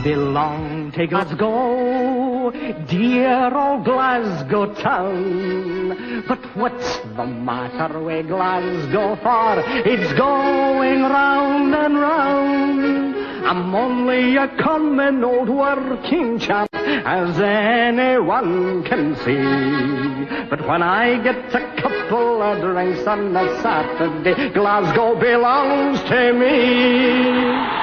belong to Glasgow, dear old Glasgow town. But what's the matter with Glasgow for? It's going round and round. I'm only a common old working chap, as anyone can see. But when I get a couple of drinks on a Saturday, Glasgow belongs to me.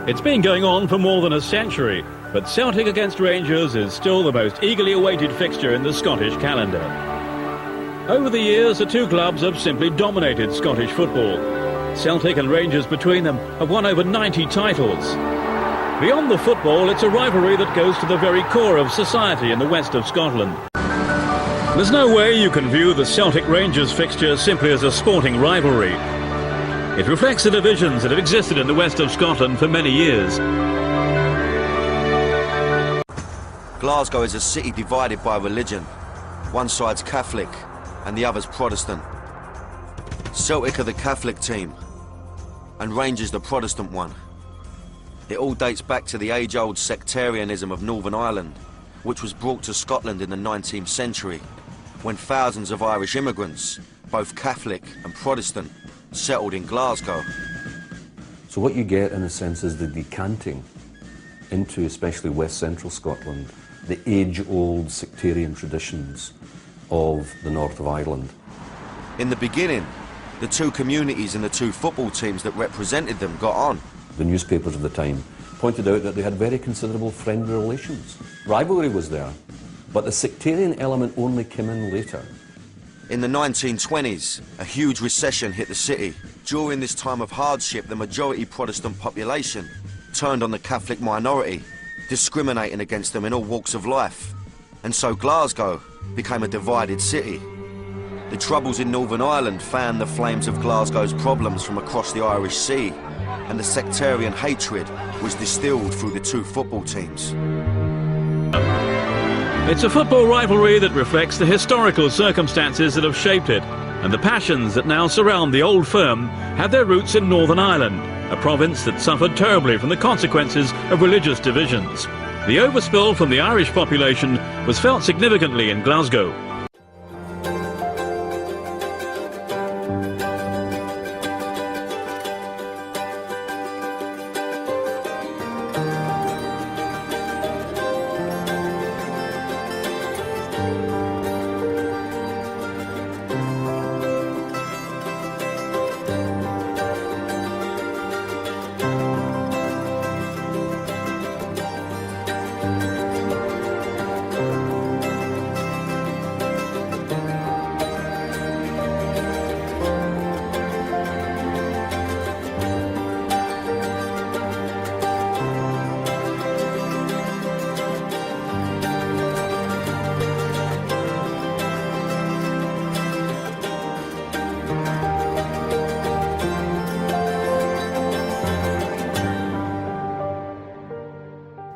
It's been going on for more than a century, but Celtic against Rangers is still the most eagerly awaited fixture in the Scottish calendar. Over the years, the two clubs have simply dominated Scottish football. Celtic and Rangers between them have won over 90 titles. Beyond the football, it's a rivalry that goes to the very core of society in the west of Scotland. There's no way you can view the Celtic-Rangers fixture simply as a sporting rivalry. It reflects the divisions that have existed in the west of Scotland for many years. Glasgow is a city divided by religion. One side's Catholic and the other's Protestant. Celtic are the Catholic team and Rangers the Protestant one. It all dates back to the age-old sectarianism of Northern Ireland, which was brought to Scotland in the 19th century, when thousands of Irish immigrants, both Catholic and Protestant, settled in Glasgow. So what you get, in a sense, is the decanting into, especially West Central Scotland, the age-old sectarian traditions of the north of Ireland. In the beginning, the two communities and the two football teams that represented them got on. The newspapers of the time pointed out that they had very considerable friendly relations. Rivalry was there, but the sectarian element only came in later. In the 1920s, a huge recession hit the city. During this time of hardship, the majority Protestant population turned on the Catholic minority, discriminating against them in all walks of life. And so Glasgow became a divided city. The troubles in Northern Ireland fanned the flames of Glasgow's problems from across the Irish Sea, and the sectarian hatred was distilled through the two football teams. It's a football rivalry that reflects the historical circumstances that have shaped it, and the passions that now surround the old firm have their roots in Northern Ireland, a province that suffered terribly from the consequences of religious divisions. The overspill from the Irish population was felt significantly in Glasgow.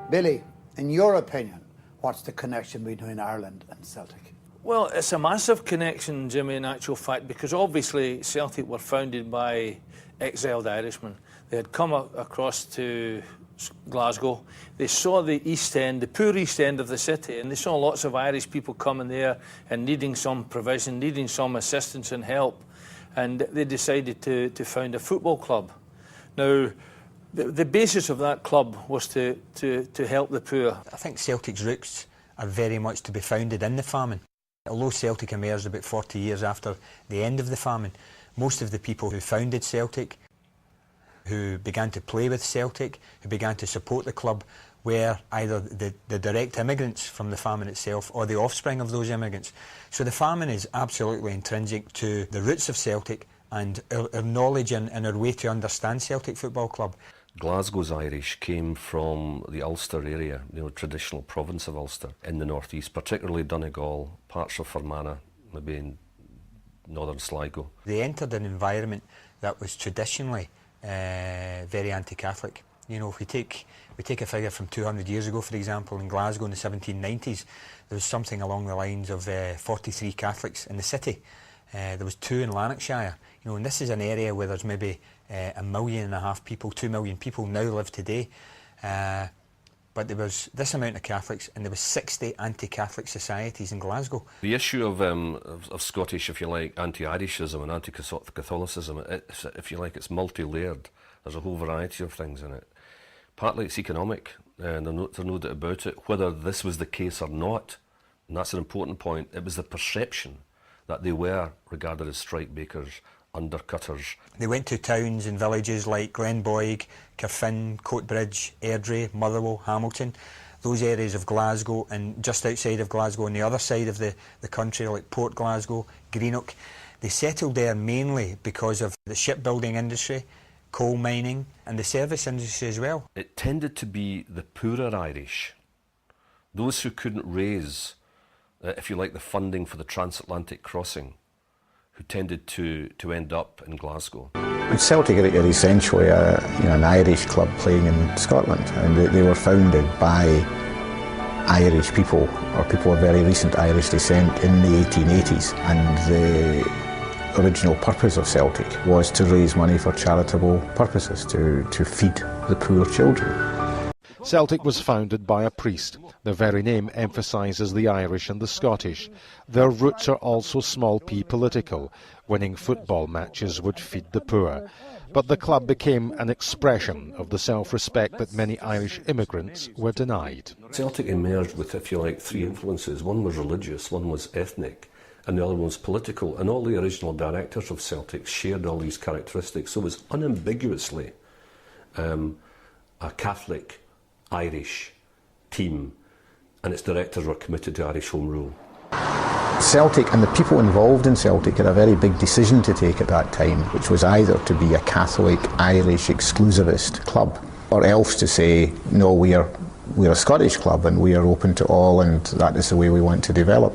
Billy, in your opinion, what's the connection between Ireland and Celtic? Well, it's a massive connection, Jimmy, in actual fact, because obviously Celtic were founded by exiled Irishmen. They had come across to Glasgow. They saw the East End, the poor East End of the city, and they saw lots of Irish people coming there and needing some provision, needing some assistance and help, and they decided to found a football club. Now, the basis of that club was to help the poor. I think Celtic's roots are very much to be founded in the famine. Although Celtic emerged about 40 years after the end of the famine, most of the people who founded Celtic, who began to play with Celtic, who began to support the club, were either the direct immigrants from the famine itself or the offspring of those immigrants. So the famine is absolutely intrinsic to the roots of Celtic and our knowledge and our way to understand Celtic Football Club. Glasgow's Irish came from the Ulster area, traditional province of Ulster in the northeast, particularly Donegal, parts of Fermanagh, maybe in northern Sligo. They entered an environment that was traditionally very anti-Catholic. If we take a figure from 200 years ago, for example, in Glasgow in the 1790s, there was something along the lines of 43 Catholics in the city. There was 2 in Lanarkshire. And this is an area where there's maybe 1.5 million people, 2 million people now live today. But there was this amount of Catholics, and there was 60 anti-Catholic societies in Glasgow. The issue of Scottish, if you like, anti-Irishism and anti-Catholicism, if you like, it's multi-layered. There's a whole variety of things in it. Partly it's economic, and there's no doubt about it. Whether this was the case or not, and that's an important point, it was the perception that they were regarded as strike-breakers, undercutters. They went to towns and villages like Glenboig, Carfin, Coatbridge, Airdrie, Motherwell, Hamilton, those areas of Glasgow, and just outside of Glasgow on the other side of the country like Port Glasgow, Greenock. They settled there mainly because of the shipbuilding industry, coal mining and the service industry as well. It tended to be the poorer Irish, those who couldn't raise, if you like, the funding for the transatlantic crossing, who tended to end up in Glasgow. Celtic are essentially an Irish club playing in Scotland, and they were founded by Irish people, or people of very recent Irish descent, in the 1880s, and the original purpose of Celtic was to raise money for charitable purposes, to feed the poor children. Celtic was founded by a priest. Their very name emphasises the Irish and the Scottish. Their roots are also small p political. Winning football matches would feed the poor. But the club became an expression of the self-respect that many Irish immigrants were denied. Celtic emerged with, if you like, three influences. One was religious, one was ethnic, and the other one was political. And all the original directors of Celtic shared all these characteristics. So it was unambiguously a Catholic Irish team, and its directors were committed to Irish Home Rule. Celtic and the people involved in Celtic had a very big decision to take at that time, which was either to be a Catholic Irish exclusivist club, or else to say, no, we're a Scottish club and we are open to all, and that is the way we want to develop.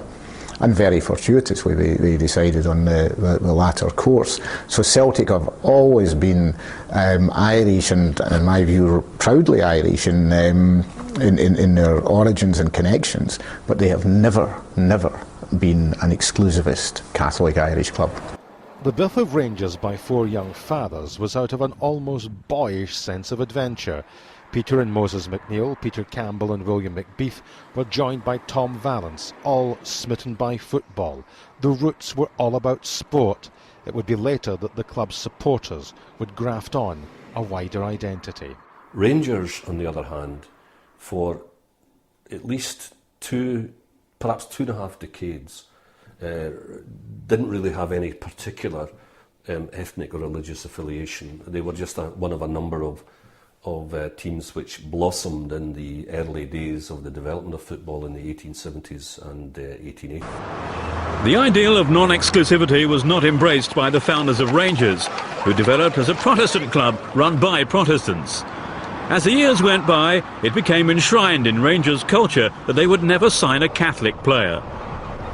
And very fortuitously they decided on the latter course. So Celtic have always been Irish, and in my view proudly Irish in their origins and connections, but they have never been an exclusivist Catholic Irish club. The birth of Rangers by four young fathers was out of an almost boyish sense of adventure. Peter and Moses McNeill, Peter Campbell and William McBeath were joined by Tom Vallance, all smitten by football. The roots were all about sport. It would be later that the club's supporters would graft on a wider identity. Rangers, on the other hand, for at least perhaps 2.5 decades, didn't really have any particular ethnic or religious affiliation. They were just one of a number of teams which blossomed in the early days of the development of football in the 1870s and 1880s. The ideal of non-exclusivity was not embraced by the founders of Rangers, who developed as a Protestant club run by Protestants. As the years went by, it became enshrined in Rangers' culture that they would never sign a Catholic player.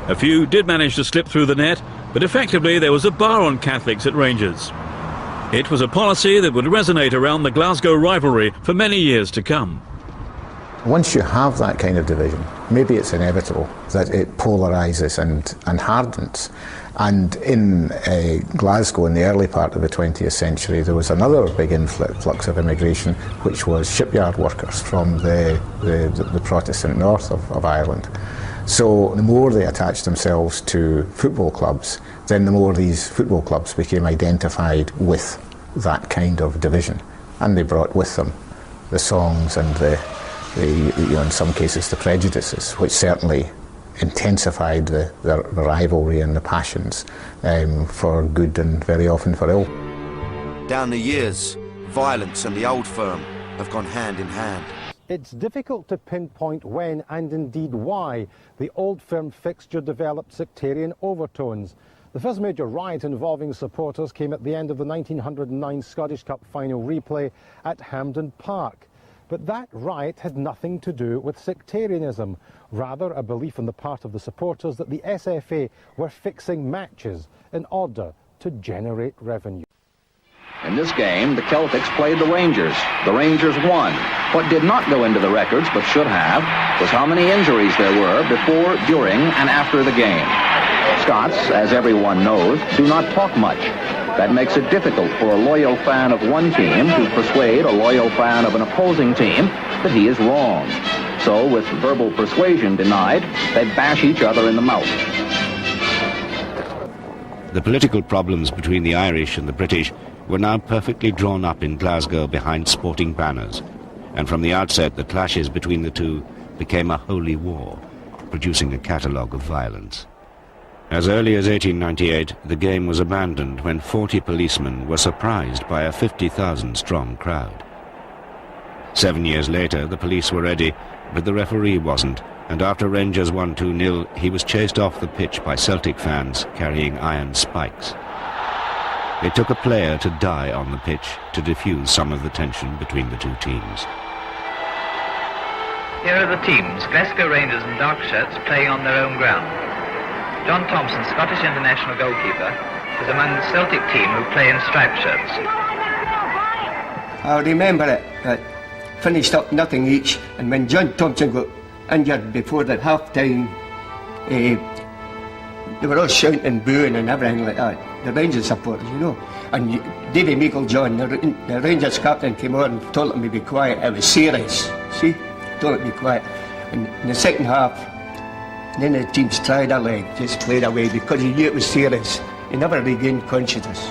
A few did manage to slip through the net, but effectively there was a bar on Catholics at Rangers. It was a policy that would resonate around the Glasgow rivalry for many years to come. Once you have that kind of division, maybe it's inevitable that it polarises and hardens. And in Glasgow in the early part of the 20th century, there was another big influx of immigration, which was shipyard workers from the Protestant north of Ireland. So the more they attached themselves to football clubs, then the more these football clubs became identified with that kind of division. And they brought with them the songs and in some cases the prejudices, which certainly intensified the rivalry and the passions for good and very often for ill. Down the years, violence and the old firm have gone hand in hand. It's difficult to pinpoint when, and indeed why, the Old Firm fixture developed sectarian overtones. The first major riot involving supporters came at the end of the 1909 Scottish Cup final replay at Hampden Park. But that riot had nothing to do with sectarianism, rather a belief on the part of the supporters that the SFA were fixing matches in order to generate revenue. In this game, the Celtics played the Rangers. The Rangers won. What did not go into the records, but should have, was how many injuries there were before, during, and after the game. Scots, as everyone knows, do not talk much. That makes it difficult for a loyal fan of one team to persuade a loyal fan of an opposing team that he is wrong. So, with verbal persuasion denied, they bash each other in the mouth. The political problems between the Irish and the British were now perfectly drawn up in Glasgow behind sporting banners, and from the outset the clashes between the two became a holy war, producing a catalogue of violence. As early as 1898, the game was abandoned when 40 policemen were surprised by a 50,000-strong crowd. 7 years later, the police were ready, but the referee wasn't, and after Rangers won 2-0, he was chased off the pitch by Celtic fans carrying iron spikes. It took a player to die on the pitch to diffuse some of the tension between the two teams. Here are the teams, Glasgow Rangers and Dark Shirts, playing on their own ground. John Thompson, Scottish international goalkeeper, is among the Celtic team who play in striped shirts. I remember it. It finished up nothing each, and when John Thompson got injured before the half-time, they were all shouting and booing and everything like that. The Rangers supporters, you know. And Davy Meikle-John, the Rangers captain, came on and told him to be quiet. It was serious. See? Told him to be quiet. And in the second half, then the teams tried a leg, just played away because he knew it was serious. He never regained consciousness.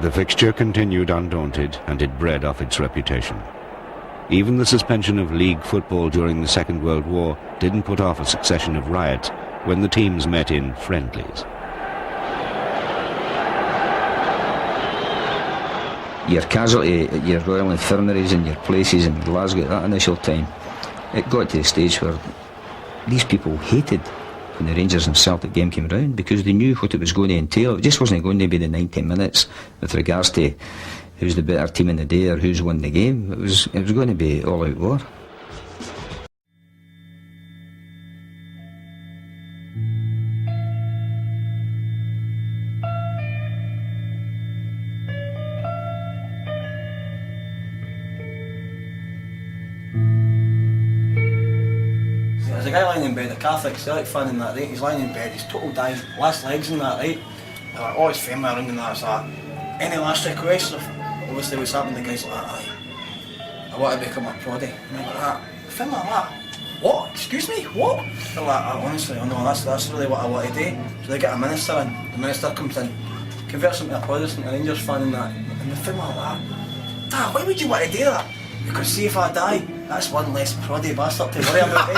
The fixture continued undaunted, and it bred off its reputation. Even the suspension of league football during the Second World War didn't put off a succession of riots when the teams met in friendlies. Your casualty at your Royal Infirmaries and your places in Glasgow at that initial time, it got to the stage where these people hated when the Rangers and Celtic game came around because they knew what it was going to entail. It just wasn't going to be the 90 minutes with regards to who's the better team in the day or who's won the game. It was going to be all-out war. There's a guy lying in bed, a Catholic Celtic fan in that, right? He's lying in bed, he's total dying, last legs in that, right? They're like, oh, his family around and that's that. Any last requests of obviously what's happened, the guy's like, aye, I want to become a proddy. And I'm like that, a thing like that? What? Excuse me? What? They're like, honestly, oh no, that's really what I want to do. So they get a minister in, the minister comes in, converts him to a Protestant, a Rangers fan and that, and the thing like that. Dad, why would you want to do that? Because see if I die, that's one less proddy bastard to worry about, eh?